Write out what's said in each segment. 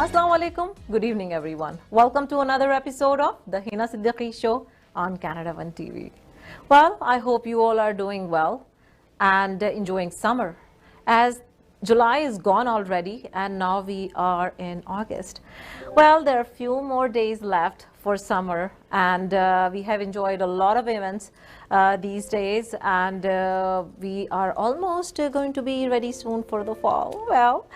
Assalamu alaikum. Good evening, everyone. Welcome to another episode of the Heena Siddiqi show on Canada 1 TV. Well, I hope you all are doing well and enjoying summer, as July is gone already and now we are in August. Well, there are a few more days left for summer, and we have enjoyed a lot of events these days, and we are almost going to be ready soon for the fall. Well,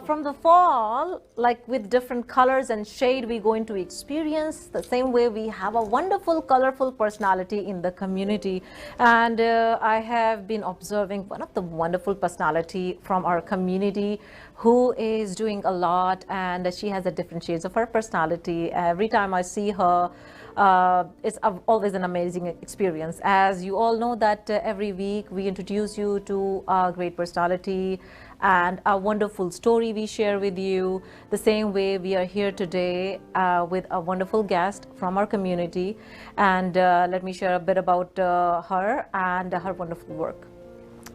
from the fall, like with different colors and shade, we're going to experience the same way. We have a wonderful, colorful personality in the community, and I have been observing one of the wonderful personality from our community who is doing a lot, and she has a different shades of her personality. Every time I see her, it's always an amazing experience. As you all know that every week we introduce you to a great personality and a wonderful story we share with you. The same way we are here today with a wonderful guest from our community, and let me share a bit about her and her wonderful work.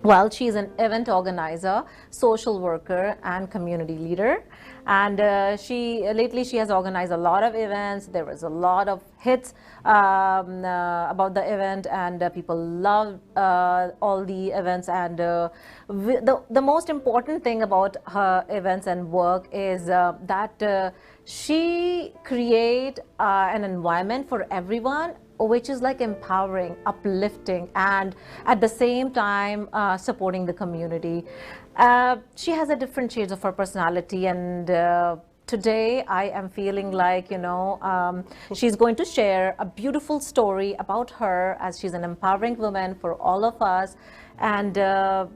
Well, she is an event organizer, social worker, and community leader. And lately she has organized a lot of events. There was a lot of hits about the event, and people love all the events. And the most important thing about her events and work is that she create an environment for everyone, which is like empowering, uplifting, and at the same time supporting the community. She has a different shades of her personality, and today I am feeling like, she's going to share a beautiful story about her, as she's an empowering woman for all of us. And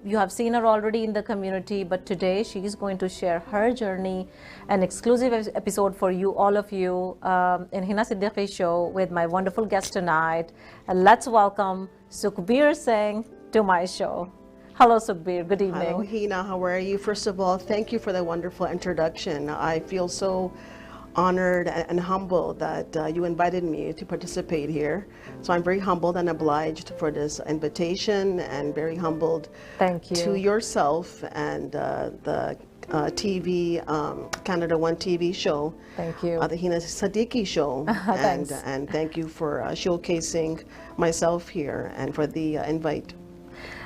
you have seen her already in the community, but today she is going to share her journey, an exclusive episode for you, all of you, in Heena Siddiqi show with my wonderful guest tonight. And let's welcome Sukhbir Singh to my show. Hello, Sukhbir. Good evening. Hello, Heena. How are you? First of all, thank you for the wonderful introduction. I feel so honored and humbled that you invited me to participate here. So I'm very humbled and obliged for this invitation, and very humbled Thank you. to yourself and the TV, Canada 1 TV show. Thank you. The Heena Siddiqi show. Thanks. And thank you for showcasing myself here and for the invite.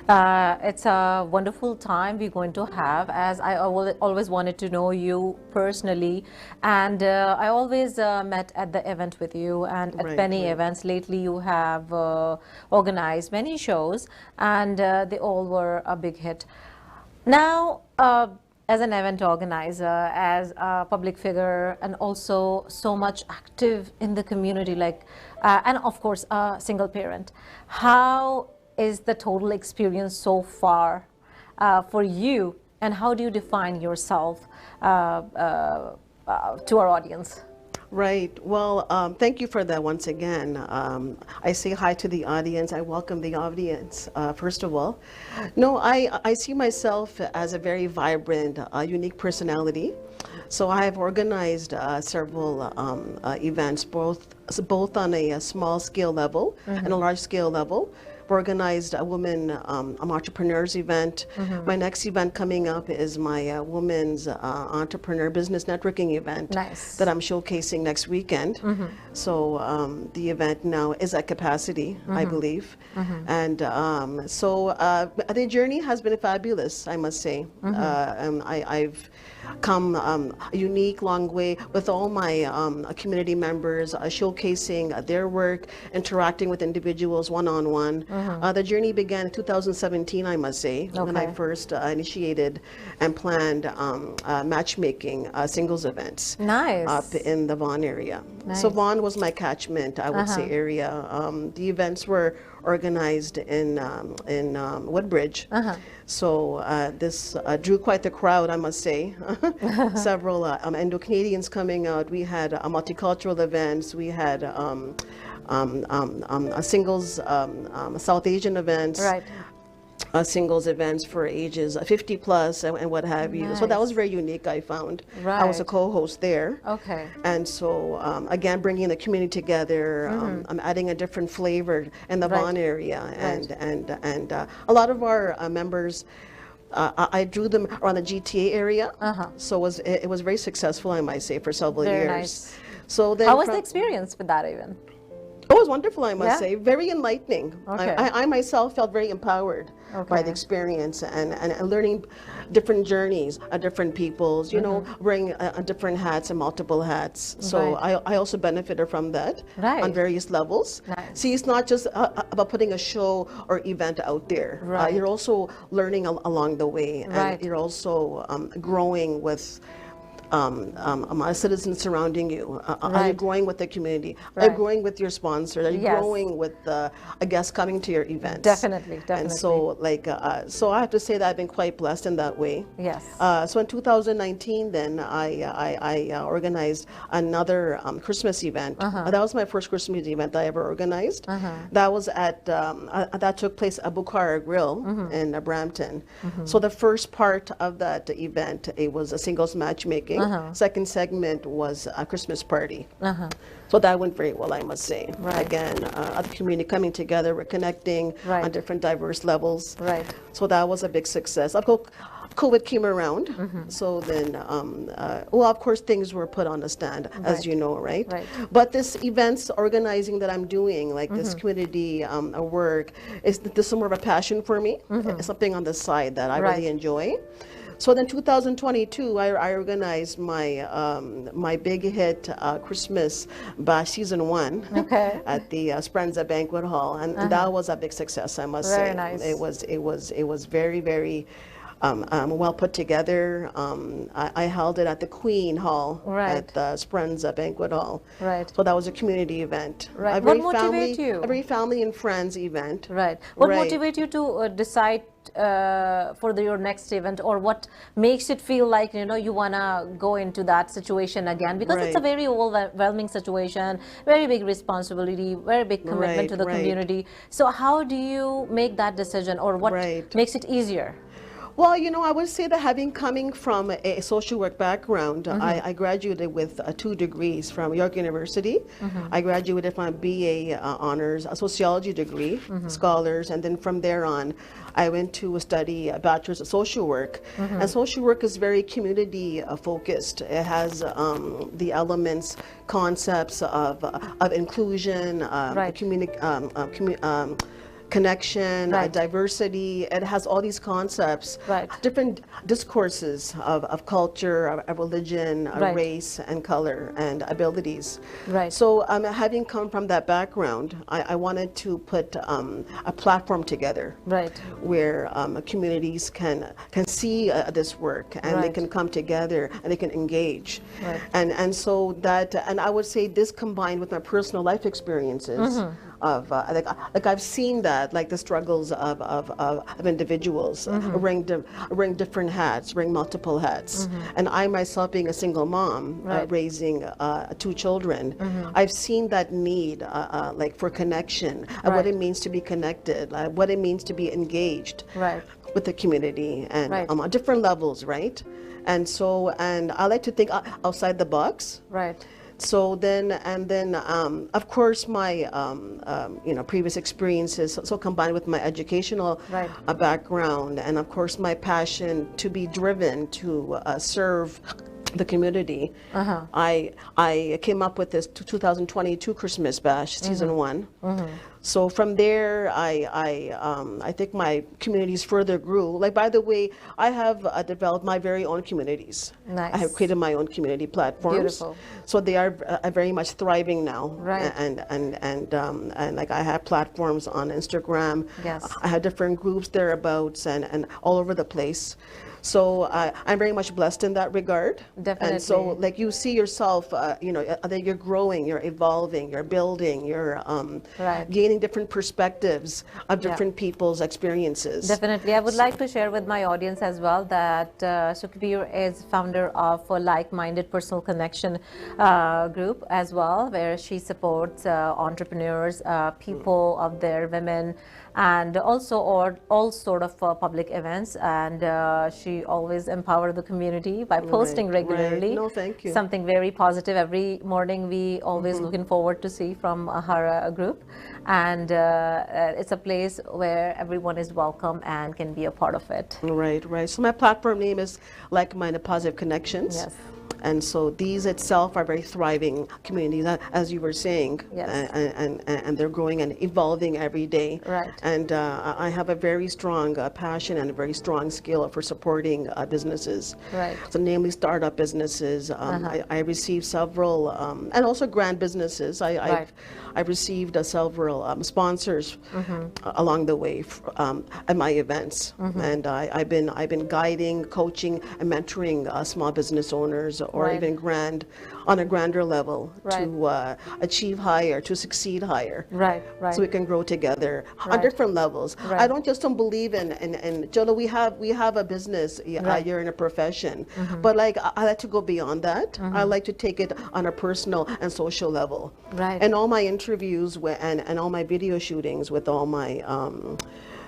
It's a wonderful time we're going to have, as I always wanted to know you personally, and I always met at the event with you, and at many events. Lately you have organized many shows, and they all were a big hit. Now, as an event organizer, as a public figure, and also so much active in the community, like and of course a single parent, how is the total experience so far for you, and how do you define yourself to our audience? Right. Well, thank you for that once again. I say hi to the audience. I welcome the audience, first of all. No, I see myself as a very vibrant, unique personality. So I have organized several events, both on a small scale level and a large scale level. Organized a women entrepreneurs event. My next event coming up is my women's entrepreneur business networking event that I'm showcasing next weekend. So the event now is at capacity, I believe. And so the journey has been fabulous, I must say. I've come a unique long way with all my community members, showcasing their work, interacting with individuals one-on-one. The journey began in 2017, I must say, when I first initiated and planned matchmaking singles events up in the Vaughan area. So Vaughan was my catchment, I would say, area. The events were organized in Woodbridge. So this drew quite the crowd, I must say. Several Indo-Canadians coming out. We had multicultural events. We had singles, South Asian events. Singles events for ages 50 plus and what have you. So that was very unique, I found. I was a co-host there. And so again, bringing the community together, I'm adding a different flavor in the Vaughan area, and a lot of our members I drew them around the GTA area. Uh-huh. So it was very successful, I might say, for several Very years. nice. So then How was from- the experience with that even? It was wonderful, I must Yeah? say. Very enlightening. Okay. I myself felt very empowered by Okay. the experience and learning different journeys, different peoples, you know, wearing different hats and multiple hats. So Right. I also benefited from that Right. on various levels. Nice. See, it's not just about putting a show or event out there. Right. You're also learning along the way. And Right. you're also growing with citizens surrounding you. Are you Right. growing with the community? Are you Right. growing with your sponsor? Are you Yes. growing with a guest coming to your events? Definitely, And definitely. so, so I have to say that I've been quite blessed in that way. Yes. So in 2019, then I organized another Christmas event. That was my first Christmas event I ever organized. That was at that took place at Bukhara Grill in Brampton. So the first part of that event, it was a singles matchmaking. Second segment was a Christmas party. So that went very well, I must say. Right. Again, the community coming together, we're connecting Right. on different diverse levels. Right. So that was a big success. Of course, COVID came around, so then, well, of course, things were put on the stand, as Right. you know, right? Right. But this events organizing that I'm doing, like this community work, this is more of a passion for me. It's something on the side that I Right. really enjoy. So then 2022, I organized my big hit Christmas Bash Season 1 Okay. at the Speranza Banquet Hall, and that was a big success, I must Very say. nice. It was very, very well put together. I held it at the Queen Hall Right. at the Speranza Banquet Hall. Right. So that was a community event. Right. A What very motivated you? A very family and friends event. Right. What Right. motivates you to decide for your next event, or what makes it feel like you wanna go into that situation again? Because it's a Right. very overwhelming situation, very big responsibility, very big commitment Right, to the right. community. So how do you make that decision, or what Right. makes it easier? Well, I would say that coming from a social work background, I graduated with 2 degrees from York University. I graduated from a BA honors, a sociology degree, scholars, and then from there on, I went to study a bachelor's of social work. And social work is very community focused. It has the elements, concepts of inclusion, Right. connection, Right. diversity. It has all these concepts, Right. different discourses of culture, of religion, of Right. race, and color, and abilities. Right. So having come from that background, I wanted to put a platform together. Right. Where communities can see this work, and they Right. can come together and they can engage. Right. And so that, and I would say this combined with my personal life experiences of like I've seen that, like the struggles of individuals wearing different hats, wearing multiple hats, and I myself being a single mom Right. raising 2 children, I've seen that need like for connection, what Right. it means to be connected, what it means to be engaged Right. with the community, and Right. on different levels, right? And so, and I like to think outside the box. Right. So then, of course, my previous experiences, so combined with my educational Right. background, and of course my passion to be driven to serve the community, I came up with this 2022 Christmas Bash Season 1. So from there, I think my communities further grew. Like, by the way, I have developed my very own communities. Nice. I have created my own community platforms. Beautiful. So they are very much thriving now. Right. And like I have platforms on Instagram. Yes. I have different groups thereabouts and all over the place. So I'm very much blessed in that regard. And so, Definitely. like, you see yourself, that you're growing, you're evolving, you're building, you're Right. gaining different perspectives of Yeah. different people's experiences. Definitely. I would like to share with my audience as well that Sukhbir is founder of a like-minded personal connection group as well, where she supports entrepreneurs, people of their women, and also all sort of public events. And she always empowered the community by posting regularly. No, thank you. Something very positive every morning. We always looking forward to see from her group, and it's a place where everyone is welcome and can be a part of it. Right. So my platform name is Like-Minded Positive Connections. Yes. And so these itself are very thriving communities, as you were saying, Yes. and they're growing and evolving every day. Right. And I have a very strong passion and a very strong skill for supporting businesses. Right. So namely startup businesses. I received several, and also grand businesses. I've received several sponsors along the way at my events, and I've been guiding, coaching, and mentoring small business owners, or even on a grander level, to achieve higher, to succeed higher. Right. So we can grow together on different levels. I don't believe in Jolo, we have a business, you're in a profession, but like I like to go beyond that. I like to take it on a personal and social level. Right. And all my interviews and all my video shootings with all my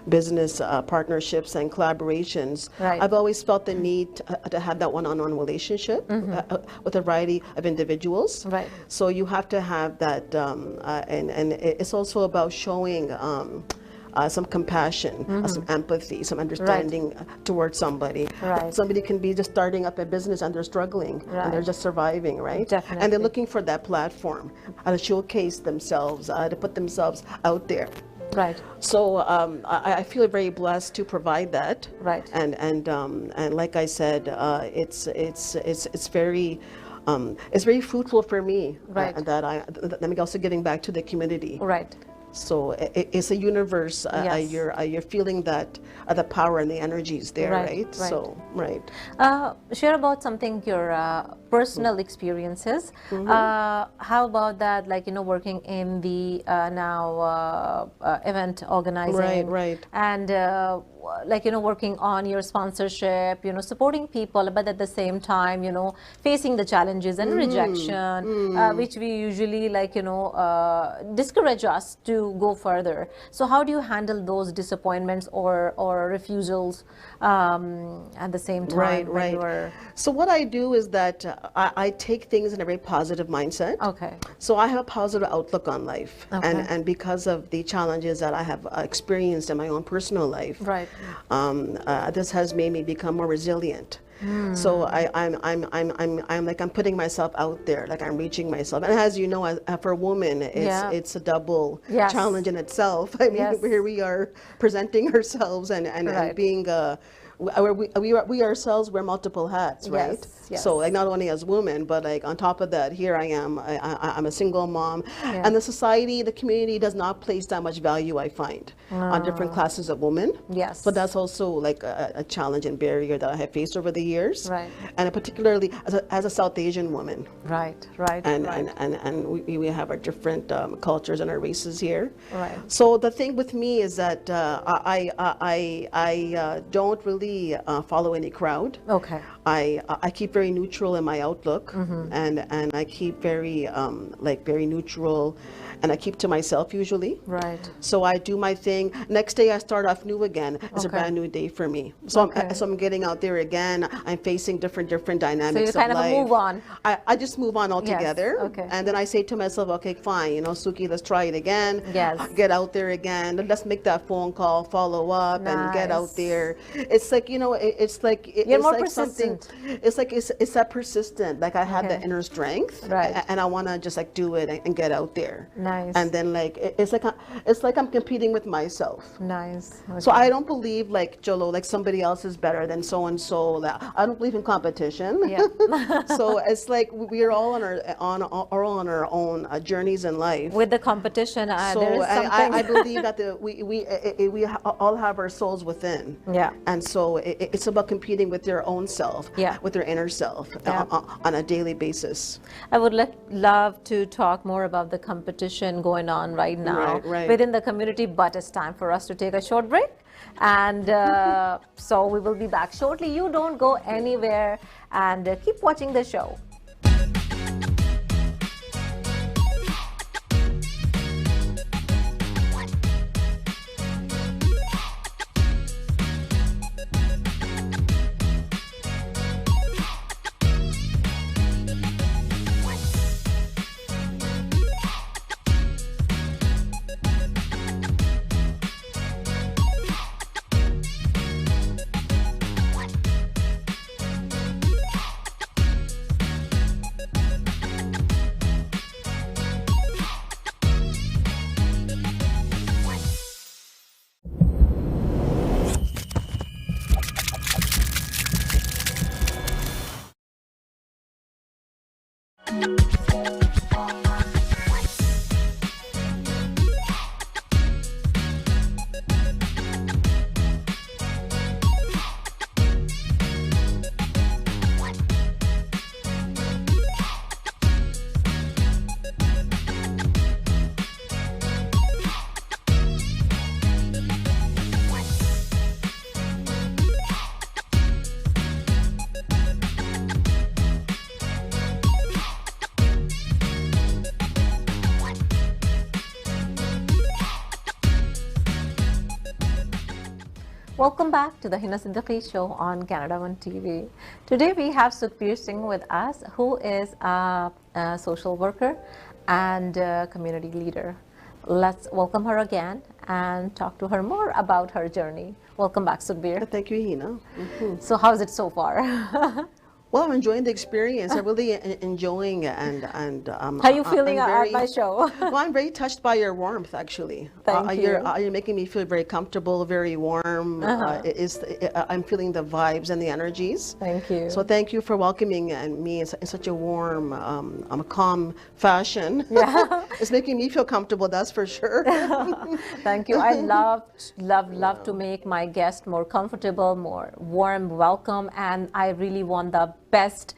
business partnerships and collaborations, I've always felt the need to have that one-on-one relationship with a variety of individuals. Right. So you have to have that, and it's also about showing some compassion, some empathy, some understanding towards somebody. Right. Somebody can be just starting up a business and they're struggling and they're just surviving, right? Definitely. And they're looking for that platform to showcase themselves, to put themselves out there. Right. So I feel very blessed to provide that. Right. And like I said, it's very fruitful for me. Right. That I'm also giving back to the community. Right. So it's a universe. Yes. You're feeling that the power and the energy is there, right? So share about something your personal experiences. How about that? Like working in the now event organizing, and working on your sponsorship. Supporting people, but at the same time, facing the challenges and rejection, which we usually discourage us to go further. So how do you handle those disappointments or refusals at the same time? Right. So what I do is that I take things in a very positive mindset. Okay. So I have a positive outlook on life, and because of the challenges that I have experienced in my own personal life, this has made me become more resilient. So I'm putting myself out there, like I'm reaching myself. And as you know, for a woman, it's a double challenge in itself. I mean, here we are presenting ourselves and being we ourselves wear multiple hats, right? Yes. So like not only as women, but like on top of that, here I am. I'm a single mom, and the society, the community does not place that much value, I find, on different classes of women. Yes. So that's also like a challenge and barrier that I have faced over the years. Right. And particularly as a South Asian woman. Right. And we have our different cultures and our races here. Right. So the thing with me is that I don't really follow any crowd. Okay. I keep very neutral in my outlook, and I keep very very neutral, and I keep to myself usually. Right. So I do my thing. Next day I start off new again. It's a brand new day for me. So I'm getting out there again. I'm facing different dynamics so you kind of life. move on. I just move on altogether. Yes. Okay. And then I say to myself, okay, fine, Suki, let's try it again. Yes. Get out there again. Let's make that phone call, follow up, and get out there. It's like, it's like You're more like persistent. something. It's like it's that persistent. Like I have that inner strength, and I want to just like do it and get out there. Nice. And then it's like I'm competing with myself. Nice. Okay. So I don't believe like Jolo, like somebody else is better than so and so. I don't believe in competition. Yeah. So it's like we are all on our own journeys in life. With the competition, So there is something. I believe that we all have our souls within. Yeah. And so it's about competing with your own self, with your inner self on a daily basis. I would love to talk more about the competition going on right now within the community, but it's time for us to take a short break. And so we will be back shortly. You don't go anywhere, and keep watching the show. Welcome back to the Heena Siddiqi show on Canada 1 TV. Today we have Sukhbir Singh with us, who is a social worker and a community leader. Let's welcome her again and talk to her more about her journey. Welcome back, Sukhbir. Thank you, Heena. So how is it so far? Well, I'm enjoying the experience. I'm really enjoying it, and How are you feeling I'm at my show? Well, I'm very touched by your warmth, actually. Thank you. You're making me feel very comfortable, very warm. I'm feeling the vibes and the energies. Thank you. So thank you for welcoming me in such a warm, calm fashion. Yeah. It's making me feel comfortable, that's for sure. Thank you. I love to make my guest more comfortable, more warm, welcome, and I really want the best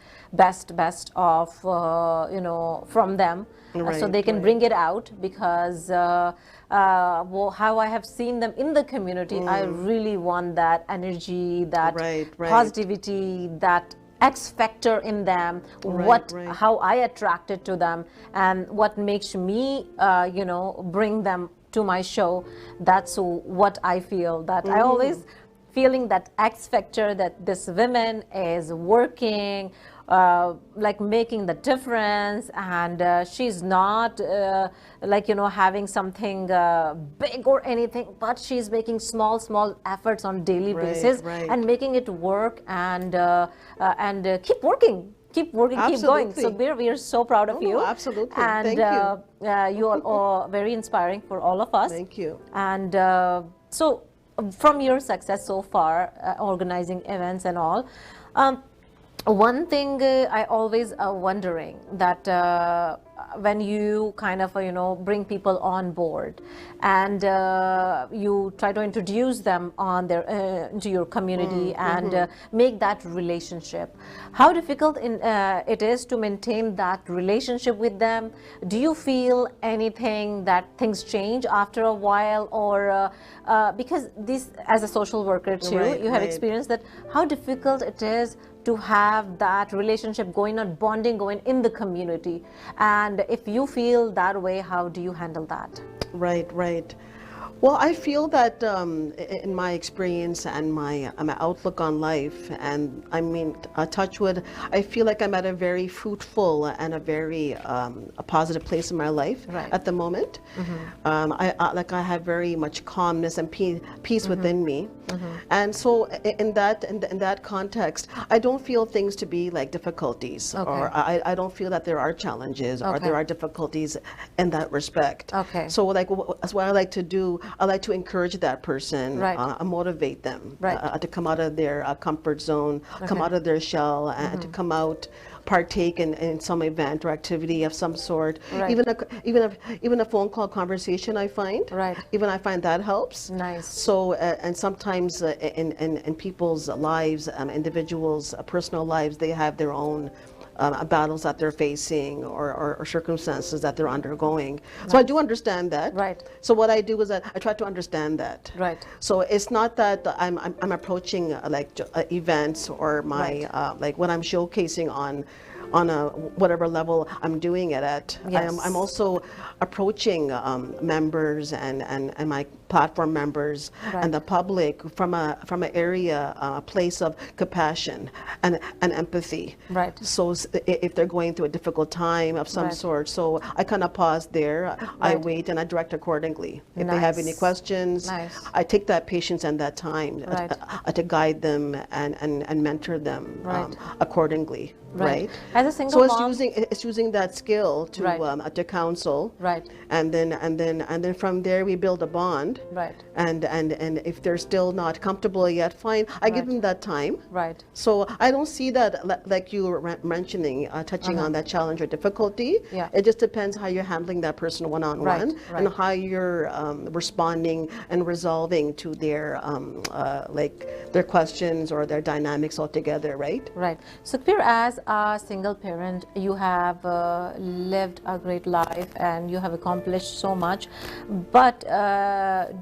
of from them, so they can bring it out, because well, how I have seen them in the community, I really want that energy, that positivity, that X factor in them, how I attracted to them, and what makes me bring them to my show. That's what I feel, that I always feeling that X factor, that this woman is working, like making the difference, and she's not having something big or anything, but she's making small efforts on daily basis and making it work, and keep working. Keep going. So we are so proud of you. Absolutely. And thank you. You are all very inspiring for all of us. Thank you. And so from your success so far, organizing events and all, one thing I always wondering, that when you kind of bring people on board, and you try to introduce them on their into your community, and make that relationship, how difficult it is to maintain that relationship with them? Do you feel anything that things change after a while, or because this, as a social worker too, you have experienced that, how difficult it is to have that relationship going on, bonding going in the community? And if you feel that way, how do you handle that? Right. Well, I feel that in my experience and my outlook on life, and I mean, touch wood, I feel like I'm at a very fruitful and a very a positive place in my life at the moment. I have very much calmness and peace within me, and so in that context, I don't feel things to be like difficulties, or I don't feel that there are challenges or there are difficulties in that respect. So like that's what I like to do. I like to encourage that person, motivate them to come out of their comfort zone, come out of their shell, and to come out, partake in some event or activity of some sort. Even a phone call conversation, I find. Even I find that helps. Nice. So and sometimes in people's lives, individuals' personal lives, they have their own battles that they're facing, or circumstances that they're undergoing. So I do understand that. So what I do is that I try to understand that. So it's not that I'm approaching events or my like what I'm showcasing on a whatever level I'm doing it at. I'm also approaching members and my platform members and the public from an area, a place of compassion and empathy. So if they're going through a difficult time of some sort, so I kind of pause there, I wait, and I direct accordingly. If they have any questions, I take that patience and that time to guide them and mentor them accordingly. As a single So it's mom, using that skill to Right. to counsel, Right. and then from there we build a bond. Right. And if they're still not comfortable yet, fine. I give Right. them that time. Right. So I don't see that like you were mentioning, touching on that challenge or difficulty. Yeah. It just depends how you're handling that person one-on-one, Right, and right. how you're responding and resolving to their like their questions or their dynamics altogether, right? Right. Sukhbir, as a single parent, you have lived a great life and you have accomplished so much. But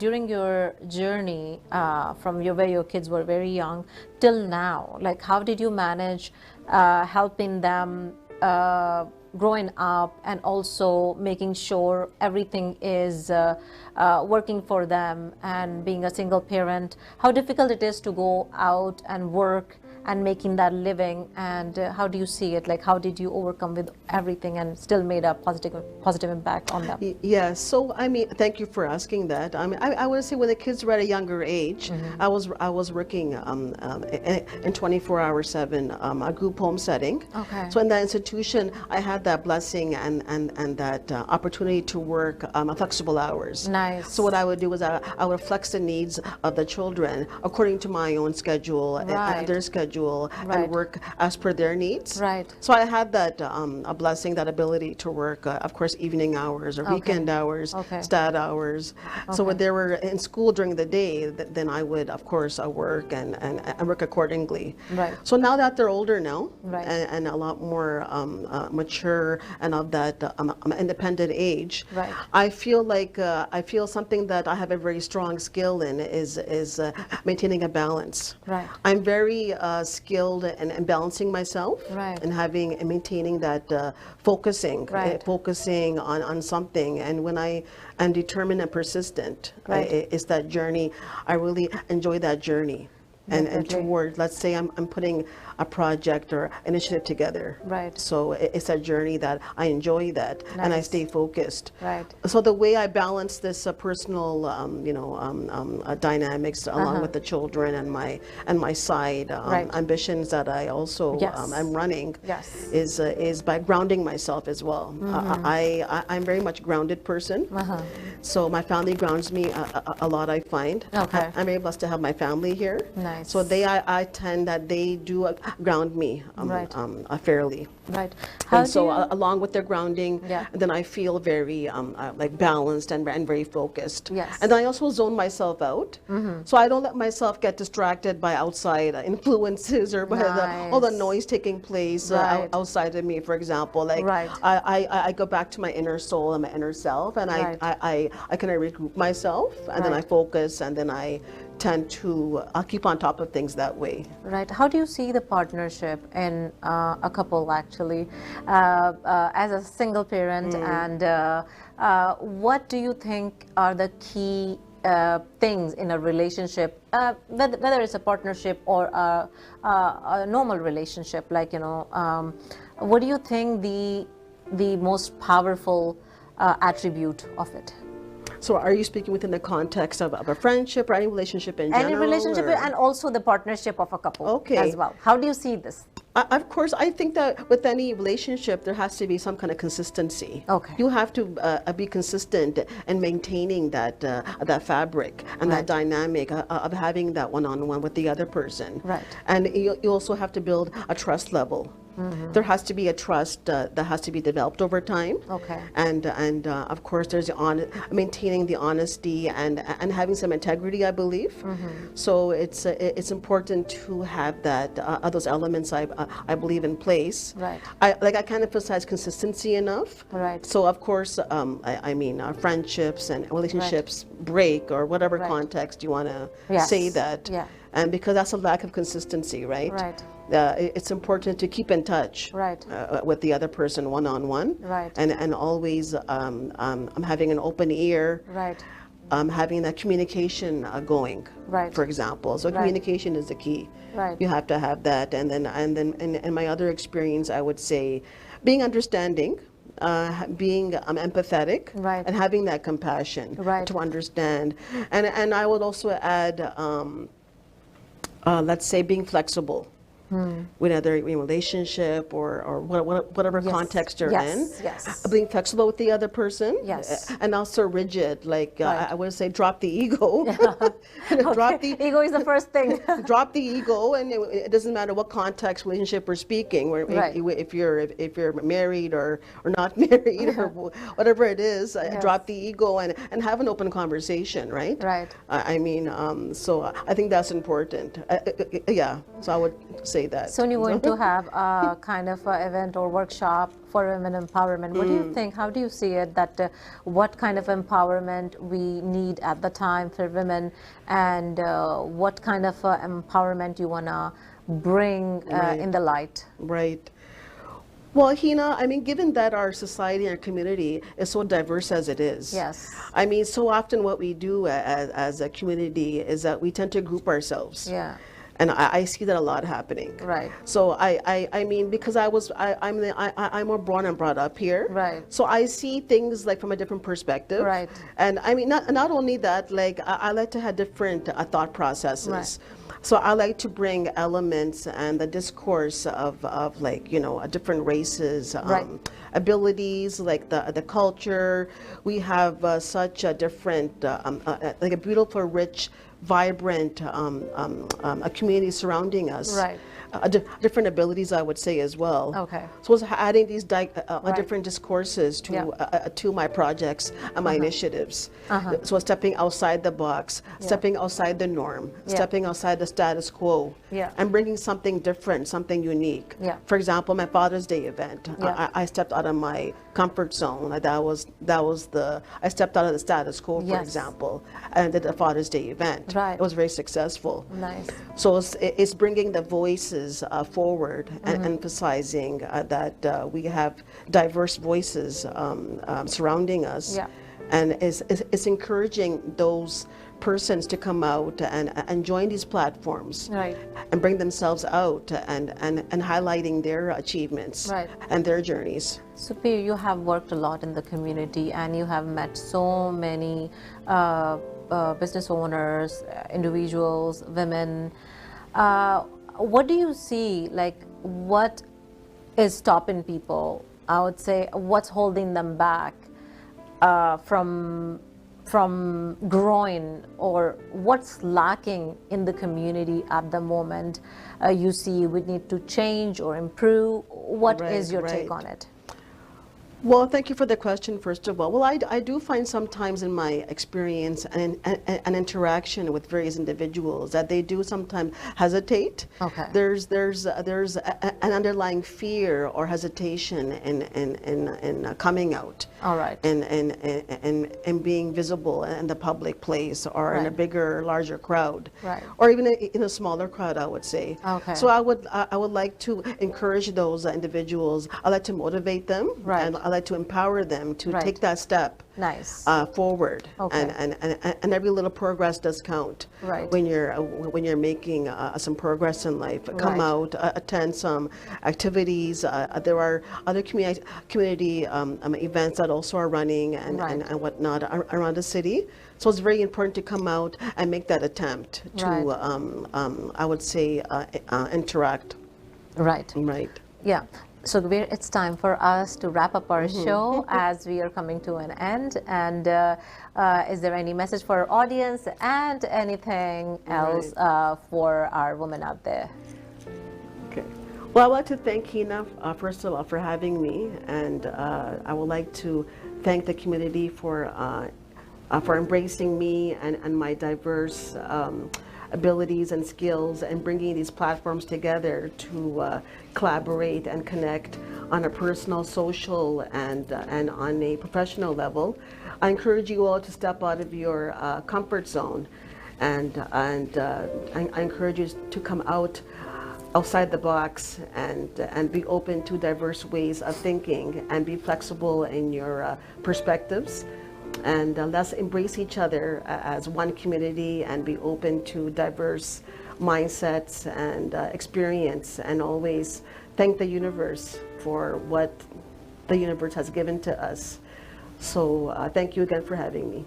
during your journey from where your kids were very young till now, like how did you manage helping them growing up and also making sure everything is working for them, and being a single parent, how difficult it is to go out and work and making that living, and how do you see it? Like, how did you overcome with everything and still made a positive impact on them? Yeah, so I mean, thank you for asking that. I mean, I would say when the kids were at a younger age, I was working in 24/7 a group home setting. Okay. So in that institution, I had that blessing and that opportunity to work flexible hours. Nice. So what I would do is I would flex the needs of the children according to my own schedule Right. and their schedule, Right. and work as per their needs. Right. So I had that a blessing, that ability to work, of course, evening hours or weekend hours, Okay. stat hours. So when they were in school during the day, then I would, of course, work and work accordingly. Right. So now that they're older now, Right. and a lot more mature and of that independent age, Right. I feel like I feel something that I have a very strong skill in is maintaining a balance. Right. I'm very skilled in balancing myself, Right. and having and maintaining that focusing Right. focusing on something. And when I am determined and persistent, Right. it's that journey. I really enjoy that journey. And Definitely. toward, let's say I'm putting a project or initiative together. Right. So it's a journey that I enjoy that, and I Nice. stay focused. Right. So the way I balance this personal, dynamics along with the children and my side Right. ambitions that I also Yes. am running, Yes. is by grounding myself as well. I'm very much grounded person. So my family grounds me a lot, I find. Okay. I'm very blessed to have my family here. Nice. So I tend that they do ground me Right. fairly. Right. And so along with their grounding, Yeah. then I feel very like balanced and very focused. Yes. And then I also zone myself out. So I don't let myself get distracted by outside influences or by all the Nice. noise taking place Right. outside of me, for example. Like Right. I go back to my inner soul and my inner self, and Right. I kind of regroup myself, and then I Right. focus, and then I'll keep on top of things that way. Right. How do you see the partnership in a couple, actually, as a single parent, and what do you think are the key things in a relationship, whether it's a partnership or a normal relationship? Like, what do you think the most powerful attribute of it? So are you speaking within the context of a friendship or any relationship in general? Any relationship, or- and also the partnership of a couple Okay. as well. How do you see this? Of course, I think that with any relationship, there has to be some kind of consistency. Okay. You have to be consistent in maintaining that fabric and that dynamic of having that one-on-one with the other person. Right. And you also have to build a trust level. There has to be a trust that has to be developed over time. Okay. And of course, there's maintaining the honesty and having some integrity, I believe. So it's important to have that those elements I believe in place. Right. I can't emphasize consistency enough. Right. So of course, I mean friendships and relationships break, or whatever Right. context you want to Yes. say that. Yeah. And because that's a lack of consistency, right? Right. It's important to keep in touch Right. with the other person one-on-one. Right. And always I'm having an open ear. Right. Having that communication going. Right. For example, so Right. communication is the key. Right. You have to have that, and then in my other experience, I would say, being understanding. Being empathetic, Right. and having that compassion Right. to understand, and I would also add, let's say, being flexible. whether in a relationship or whatever Yes, context you're yes, in. yes. Being flexible with the other person. Yes. And not so rigid, like Right. I would say drop the ego. Drop the Ego is the first thing. drop the ego, and it doesn't matter what context, relationship we're speaking. Where Right. if you're married or not married or whatever it is, drop the ego and have an open conversation, right? Right. I mean, so I think that's important. Yeah, so I would say that. Soon you're going to have a kind of event or workshop for women empowerment. What do you think? How do you see it? That what kind of empowerment we need at the time for women, and what kind of empowerment you wanna bring in the light? Right. Well, Heena, I mean, given that our society and our community is so diverse as it is, Yes. I mean, so often what we do as a community is that we tend to group ourselves. Yeah. And I see that a lot happening. Right. So I mean, because I'm more born and brought up here. Right. So I see things like from a different perspective. Right. And I mean, not only that, like I like to have different thought processes. Right. So I like to bring elements and the discourse of like, you know, different races, Right. abilities, like the culture. We have such a different, like a beautiful, rich, vibrant a community surrounding us. Right. Different abilities, I would say, as well. Okay. So it's adding these Right. different discourses Yeah. to my projects and my initiatives. So stepping outside the box, stepping outside the norm, stepping outside the status quo, Yeah. and bringing something different, something unique. Yeah. For example, my Father's Day event, Yeah. I stepped out of my comfort zone. I stepped out of the status quo, for Yes. example, and did a Father's Day event. Right. It was very successful. Nice. So it's bringing the voices forward and emphasizing that we have diverse voices surrounding us. Yeah. And it's encouraging those persons to come out and join these platforms. Right. And bring themselves out and highlighting their achievements Right. and their journeys. Sukhbir, you have worked a lot in the community and you have met so many business owners, individuals, women. What do you see, like what is stopping people? I would say what's holding them back from growing, or what's lacking in the community at the moment you see would need to change or improve? What is your take on it? Well, thank you for the question, first of all. Well, I do find sometimes in my experience and interaction with various individuals that they do sometimes hesitate. Okay. There's an underlying fear or hesitation in coming out. All right. And being visible in the public place or in a Right. bigger, larger crowd. Right. Or even in a smaller crowd, I would say. Okay. So I would like to encourage those individuals. I like to motivate them. Right. And I like to empower them to Right. take that step Nice. forward. Okay. And every little progress does count. Right. When you're making some progress in life. Come Right. out, attend some activities. There are other community events that also are running and whatnot around the city. So it's very important to come out and make that attempt to, Right. I would say, interact. Right. Right. Yeah. So it's time for us to wrap up our show as we are coming to an end. And is there any message for our audience and anything else for our women out there? Okay. Well, I'd like to thank Heena, first of all, for having me. And I would like to thank the community for embracing me and my diverse abilities and skills and bringing these platforms together to collaborate and connect on a personal, social, and on a professional level. I encourage you all to step out of your comfort zone, and I encourage you to come outside the box and be open to diverse ways of thinking and be flexible in your perspectives. And let's embrace each other as one community and be open to diverse mindsets and experience, and always thank the universe for what the universe has given to us. So thank you again for having me.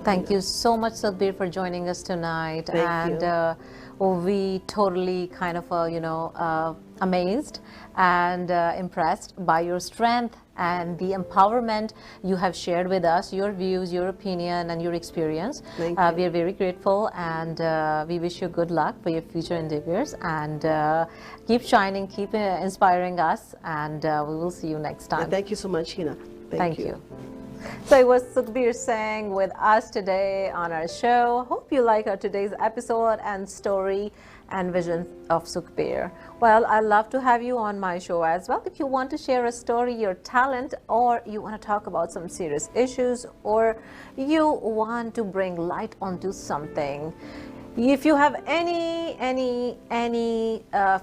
Thank you so much, Sukhbir, for joining us tonight. Thank and we totally kind of, amazed and impressed by your strength and the empowerment you have shared with us, your views, your opinion, and your experience. Thank you. We are very grateful, and we wish you good luck for your future endeavors. And keep shining, keep inspiring us, and we will see you next time. Thank you so much, Heena. Thank you. So it was Sukhbir Singh with us today on our show. Hope you like our today's episode and story and vision of Sukhbir. Well, I'd love to have you on my show as well. If you want to share a story, your talent, or you want to talk about some serious issues, or you want to bring light onto something. If you have any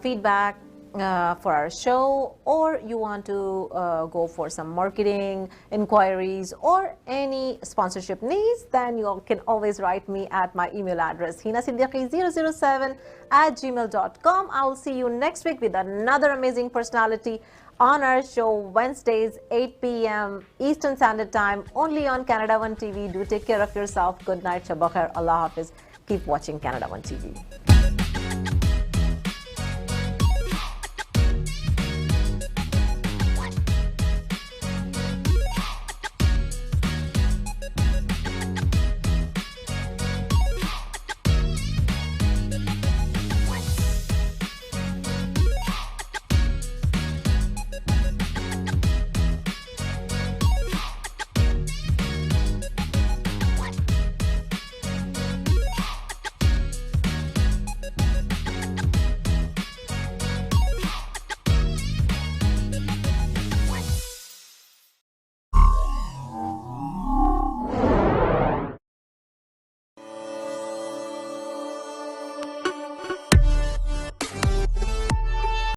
feedback for our show, or you want to go for some marketing inquiries or any sponsorship needs, then you can always write me at my email address heenasiddiqi007@gmail.com. I will see you next week with another amazing personality on our show, Wednesdays 8 p.m. Eastern Standard Time, only on Canada One TV. Do take care of yourself. Good night, Shabakar, Allah Hafiz. Keep watching Canada One TV.